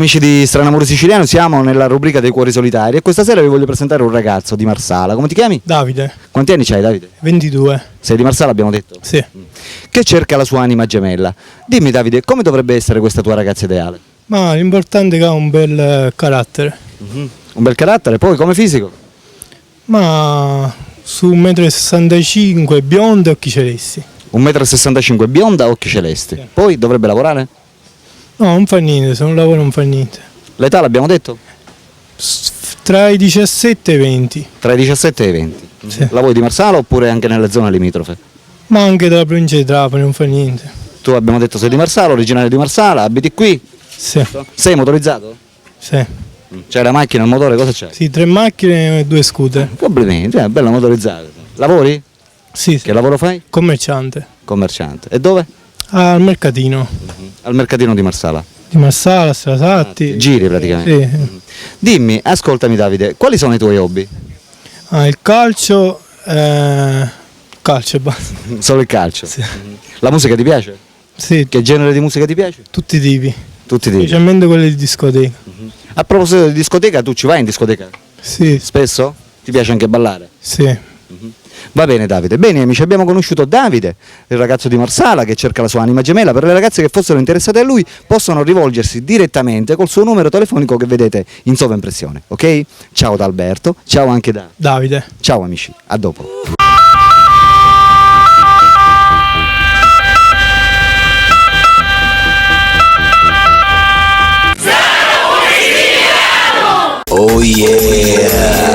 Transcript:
Amici di Strano Amore Siciliano, siamo nella rubrica dei cuori solitari e questa sera vi voglio presentare un ragazzo di Marsala. Come ti chiami? Davide, Quanti anni c'hai, Davide? 22. Sei di Marsala, abbiamo detto? Sì. Che cerca la sua anima gemella. Dimmi, Davide, come dovrebbe essere questa tua ragazza ideale? Ma l'importante è che ha un bel carattere. Un bel carattere, poi come fisico? Ma su 1,65 m, biondo e occhi celesti. 1,65 m, bionda, occhi celesti. Sì. Poi dovrebbe lavorare? No, non fa niente, se non lavora non fa niente. L'età l'abbiamo detto? Tra i 17 e i 20, Tra i 17 e i 20. Sì. La vuoi di Marsala oppure anche nelle zone limitrofe? ma anche dalla provincia di Trapani non fa niente. Tu abbiamo detto sei di Marsala, originario di Marsala, abiti qui? Sì, Sei motorizzato? sì. C'è la macchina, il motore, cosa c'è? Sì, 3 macchine e 2 scooter. Complimenti, è bella motorizzata. Lavori? Sì, sì. Che lavoro fai? Commerciante. Commerciante. E dove? Al mercatino Al mercatino di Marsala. di Marsala, Strasatti. Giri praticamente. Sì. Dimmi, ascoltami Davide, quali sono i tuoi hobby? Il calcio, calcio e basta. Solo il calcio. Sì. La musica ti piace? Sì, Che genere di musica ti piace? tutti i tipi, Tutti i tipi. specialmente quelli di discoteca. A proposito di discoteca, tu ci vai in discoteca? Sì, Spesso? Ti piace anche ballare? sì. Va bene Davide, bene amici, abbiamo conosciuto Davide, il ragazzo di Marsala che cerca la sua anima gemella. Per le ragazze che fossero interessate a lui possono rivolgersi direttamente col suo numero telefonico che vedete in sovraimpressione, ok? Ciao da Alberto, ciao anche da... Davide. Ciao amici, a dopo. Oh yeah!